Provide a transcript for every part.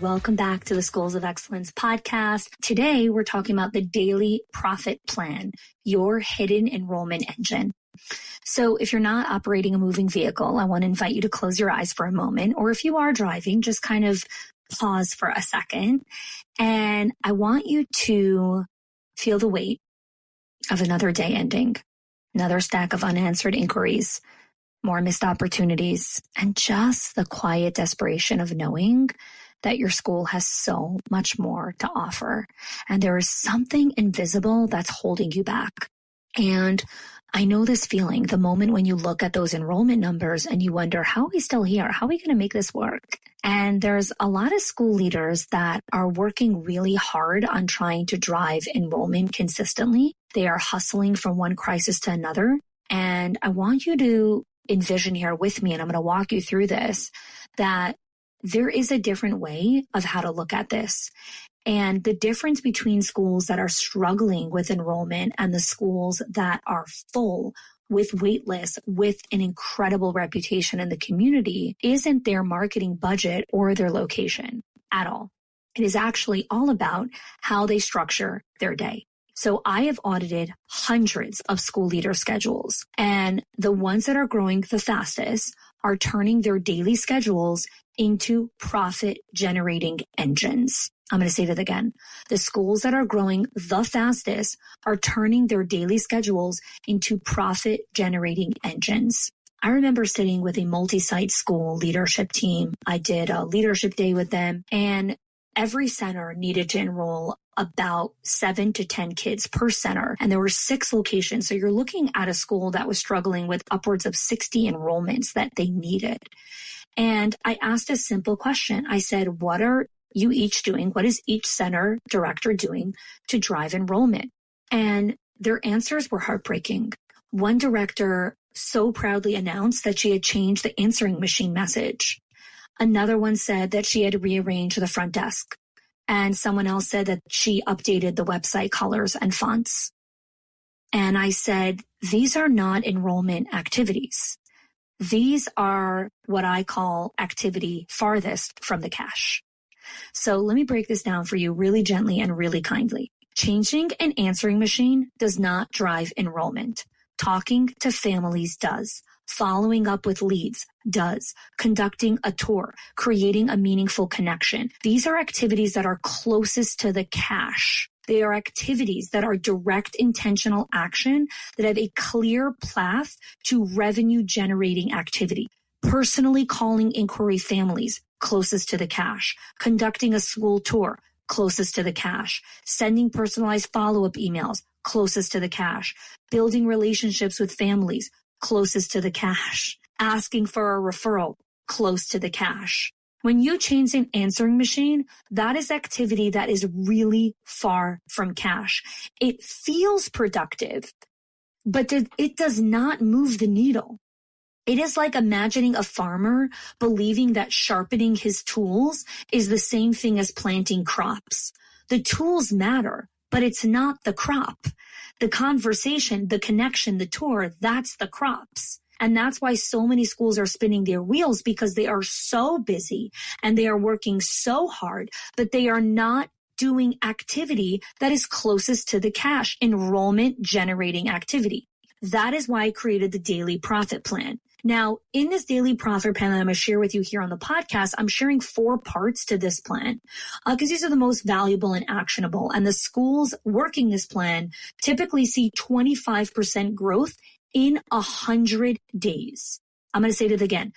Welcome back to the Schools of Excellence podcast. Today, we're talking about the daily profit plan, your hidden enrollment engine. So if you're not operating a moving vehicle, I want to invite you to close your eyes for a moment, or if you are driving, just kind of pause for a second. And I want you to feel the weight of another day ending, another stack of unanswered inquiries, more missed opportunities, and just the quiet desperation of knowing that your school has so much more to offer. And there is something invisible that's holding you back. And I know this feeling, the moment when you look at those enrollment numbers and you wonder, how are we still here? How are we going to make this work? And there's a lot of school leaders that are working really hard on trying to drive enrollment consistently. They are hustling from one crisis to another. And I want you to envision here with me, and I'm going to walk you through this, that there is a different way of how to look at this. And the difference between schools that are struggling with enrollment and the schools that are full with waitlists, with an incredible reputation in the community, isn't their marketing budget or their location at all. It is actually all about how they structure their day. So I have audited hundreds of school leader schedules, and the ones that are growing the fastest are turning their daily schedules into profit-generating engines. I'm going to say that again. The schools that are growing the fastest are turning their daily schedules into profit-generating engines. I remember sitting with a multi-site school leadership team. I did a leadership day with them, and every center needed to enroll about 7 to 10 kids per center. And there were 6 locations. So you're looking at a school that was struggling with upwards of 60 enrollments that they needed. And I asked a simple question. I said, what are you each doing? What is each center director doing to drive enrollment? And their answers were heartbreaking. One director so proudly announced that she had changed the answering machine message. Another one said that she had rearranged the front desk. And someone else said that she updated the website colors and fonts. And I said, these are not enrollment activities. These are what I call activity farthest from the cash. So let me break this down for you really gently and really kindly. Changing an answering machine does not drive enrollment. Talking to families does. Following up with leads does. Conducting a tour, creating a meaningful connection. These are activities that are closest to the cash. They are activities that are direct intentional action that have a clear path to revenue generating activity. Personally calling inquiry families, closest to the cash. Conducting a school tour, closest to the cash. Sending personalized follow-up emails, closest to the cash. Building relationships with families, closest to the cash. Asking for a referral, close to the cash. When you change an answering machine, that is activity that is really far from cash. It feels productive, but it does not move the needle. It is like imagining a farmer believing that sharpening his tools is the same thing as planting crops. The tools matter, but it's not the crop. The conversation, the connection, the tour, that's the crops. And that's why so many schools are spinning their wheels, because they are so busy and they are working so hard, but they are not doing activity that is closest to the cash, enrollment generating activity. That is why I created the daily profit plan. Now, in this daily profit plan that I'm going to share with you here on the podcast, I'm sharing 4 parts to this plan because these are the most valuable and actionable. And the schools working this plan typically see 25% growth in 100 days. I'm going to say it again.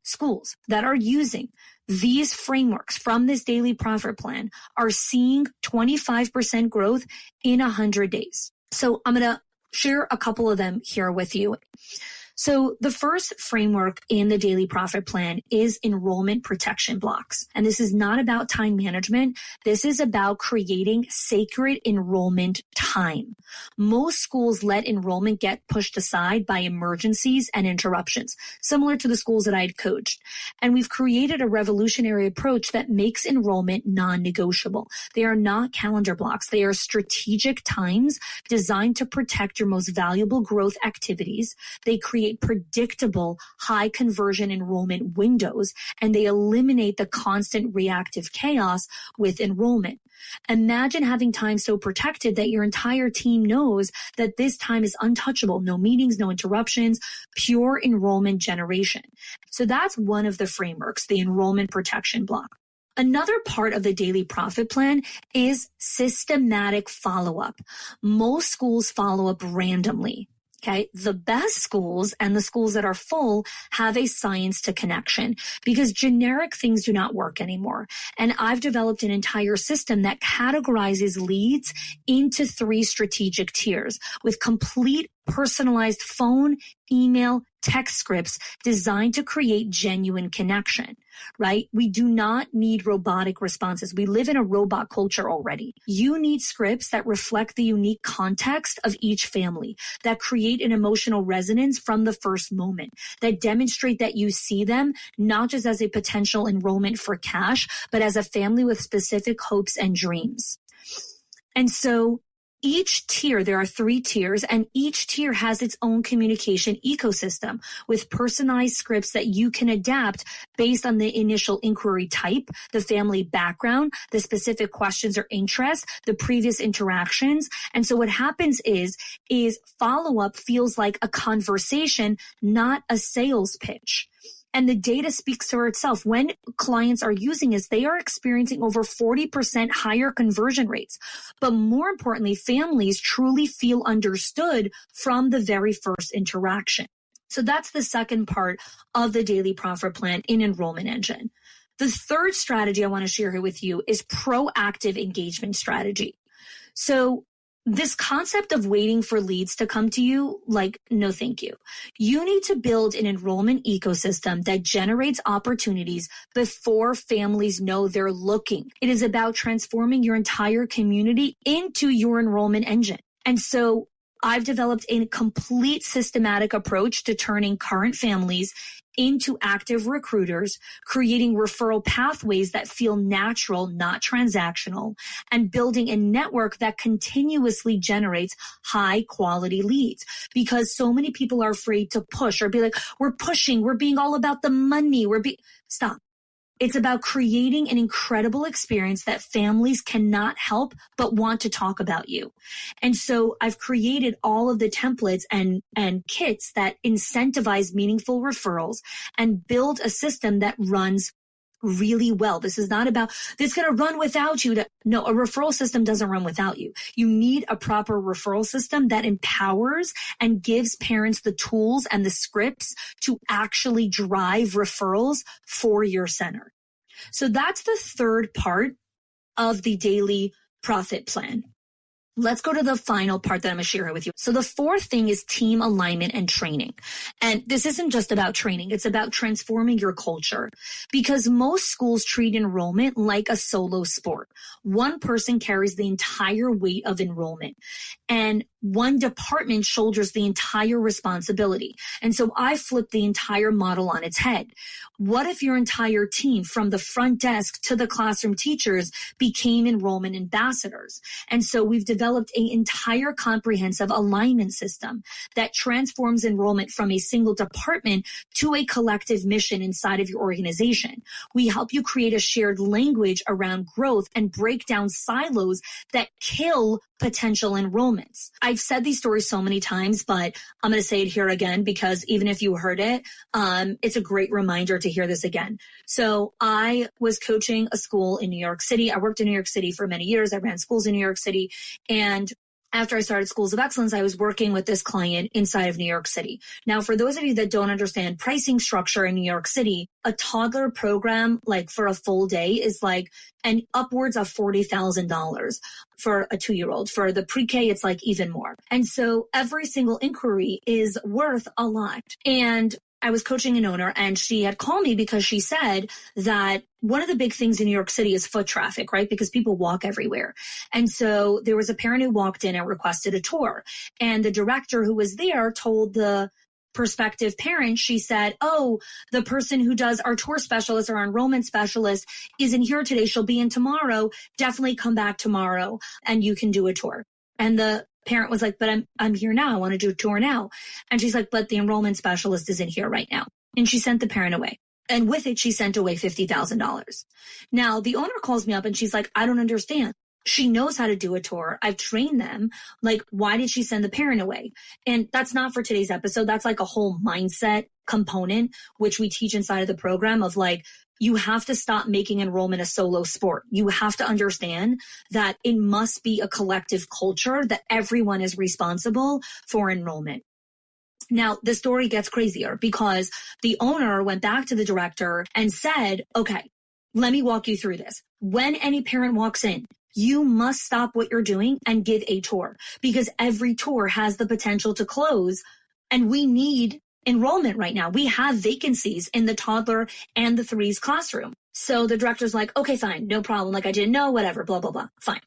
Schools that are using these frameworks from this daily profit plan are seeing 25% growth in 100 days. So I'm going to share a couple of them here with you. So the first framework in the daily profit plan is enrollment protection blocks. And this is not about time management. This is about creating sacred enrollment time. Most schools let enrollment get pushed aside by emergencies and interruptions, similar to the schools that I had coached. And we've created a revolutionary approach that makes enrollment non-negotiable. They are not calendar blocks. They are strategic times designed to protect your most valuable growth activities. They create create predictable, high conversion enrollment windows, and they eliminate the constant reactive chaos with enrollment. Imagine having time so protected that your entire team knows that this time is untouchable, no meetings, no interruptions, pure enrollment generation. So that's one of the frameworks, the enrollment protection block. Another part of the daily profit plan is systematic follow-up. Most schools follow up randomly. Okay. The best schools and the schools that are full have a science to connection because generic things do not work anymore. And I've developed an entire system that categorizes leads into 3 strategic tiers with complete personalized phone, email, text scripts designed to create genuine connection, right? We do not need robotic responses. We live in a robot culture already. You need scripts that reflect the unique context of each family, that create an emotional resonance from the first moment, that demonstrate that you see them not just as a potential enrollment for cash, but as a family with specific hopes and dreams. And so each tier, there are 3 tiers, and each tier has its own communication ecosystem with personalized scripts that you can adapt based on the initial inquiry type, the family background, the specific questions or interests, the previous interactions. And so what happens is follow-up feels like a conversation, not a sales pitch. And the data speaks for itself. When clients are using this, they are experiencing over 40% higher conversion rates. But more importantly, families truly feel understood from the very first interaction. So that's the second part of the daily profit plan in Enrollment Engine. The third strategy I want to share here with you is proactive engagement strategy. So this concept of waiting for leads to come to you, like, no, thank you. You need to build an enrollment ecosystem that generates opportunities before families know they're looking. It is about transforming your entire community into your enrollment engine. And so I've developed a complete systematic approach to turning current families into active recruiters, creating referral pathways that feel natural, not transactional, and building a network that continuously generates high quality leads. Because so many people are afraid to push or be like, we're pushing, we're being all about the money, stop. It's about creating an incredible experience that families cannot help but want to talk about you. And so I've created all of the templates and kits that incentivize meaningful referrals and build a system that runs really well. This is not about, this is going to run without you. No, a referral system doesn't run without you. You need a proper referral system that empowers and gives parents the tools and the scripts to actually drive referrals for your center. So that's the third part of the daily profit plan. Let's go to the final part that I'm going to share with you. So the fourth thing is team alignment and training. And this isn't just about training. It's about transforming your culture because most schools treat enrollment like a solo sport. One person carries the entire weight of enrollment and one department shoulders the entire responsibility. And so I flipped the entire model on its head. What if your entire team, from the front desk to the classroom teachers, became enrollment ambassadors? And so we've developed an entire comprehensive alignment system that transforms enrollment from a single department to a collective mission inside of your organization. We help you create a shared language around growth and break down silos that kill potential enrollments. I've said these stories so many times, but I'm going to say it here again because even if you heard it, it's a great reminder to hear this again. So I was coaching a school in New York City. I worked in New York City for many years. I ran schools in New York City. And after I started Schools of Excellence, I was working with this client inside of New York City. Now, for those of you that don't understand pricing structure in New York City, a toddler program, like for a full day, is like an upwards of $40,000 for a 2-year-old. For the pre-K, it's like even more. And so every single inquiry is worth a lot. And I was coaching an owner and she had called me because she said that one of the big things in New York City is foot traffic, right? Because people walk everywhere. And so there was a parent who walked in and requested a tour. And the director who was there told the prospective parent, she said, oh, the person who does our tour specialist or our enrollment specialist isn't here today. She'll be in tomorrow. Definitely come back tomorrow and you can do a tour. And the parent was like, but I'm here now. I want to do a tour now. And she's like, but the enrollment specialist isn't here right now. And she sent the parent away. And with it, she sent away $50,000. Now, the owner calls me up and she's like, I don't understand. She knows how to do a tour. I've trained them. Like, why did she send the parent away? And that's not for today's episode. That's like a whole mindset component, which we teach inside of the program of like, you have to stop making enrollment a solo sport. You have to understand that it must be a collective culture, that everyone is responsible for enrollment. Now, the story gets crazier because the owner went back to the director and said, okay, let me walk you through this. When any parent walks in, you must stop what you're doing and give a tour, because every tour has the potential to close, and we need enrollment right now. We have vacancies in the toddler and the 3's classroom. So the director's like, okay, fine, no problem. Like, I didn't know, whatever, blah, blah, blah. Fine.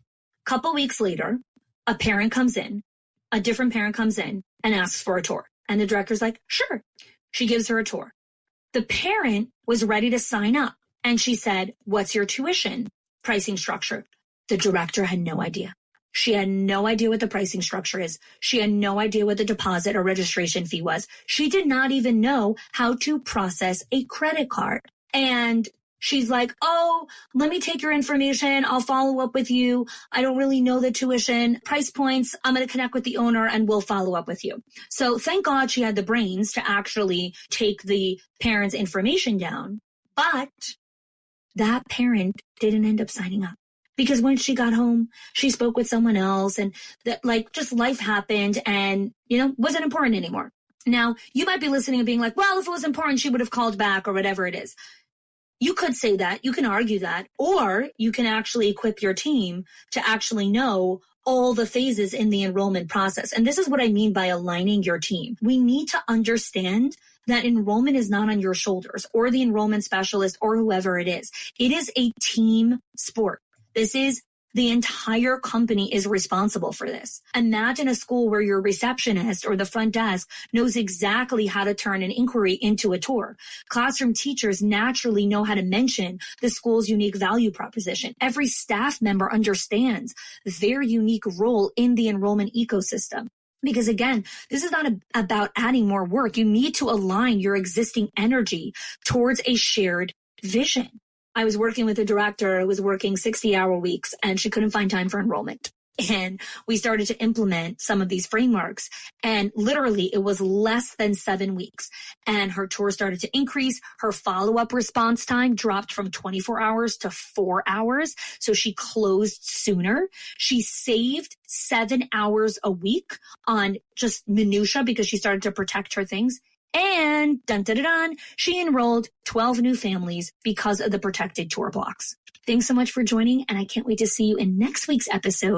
Couple weeks later, a different parent comes in and asks for a tour. And the director's like, sure. She gives her a tour. The parent was ready to sign up. And she said, what's your tuition pricing structure? The director had no idea. She had no idea what the pricing structure is. She had no idea what the deposit or registration fee was. She did not even know how to process a credit card. And she's like, oh, let me take your information. I'll follow up with you. I don't really know the tuition price points. I'm going to connect with the owner and we'll follow up with you. So thank God she had the brains to actually take the parent's information down. But that parent didn't end up signing up. Because when she got home, she spoke with someone else and that like just life happened and, wasn't important anymore. Now, you might be listening and being like, well, if it was important, she would have called back or whatever it is. You could say that, you can argue that, or you can actually equip your team to actually know all the phases in the enrollment process. And this is what I mean by aligning your team. We need to understand that enrollment is not on your shoulders or the enrollment specialist or whoever it is. It is a team sport. This is the entire company is responsible for this. Imagine a school where your receptionist or the front desk knows exactly how to turn an inquiry into a tour. Classroom teachers naturally know how to mention the school's unique value proposition. Every staff member understands their unique role in the enrollment ecosystem. Because again, this is not about adding more work. You need to align your existing energy towards a shared vision. I was working with a director who was working 60-hour weeks and she couldn't find time for enrollment. And we started to implement some of these frameworks. And literally it was less than 7 weeks. And her tour started to increase. Her follow-up response time dropped from 24 hours to 4 hours. So she closed sooner. She saved 7 hours a week on just minutia because she started to protect her things. And she enrolled 12 new families because of the protected tour blocks. Thanks so much for joining, and I can't wait to see you in next week's episode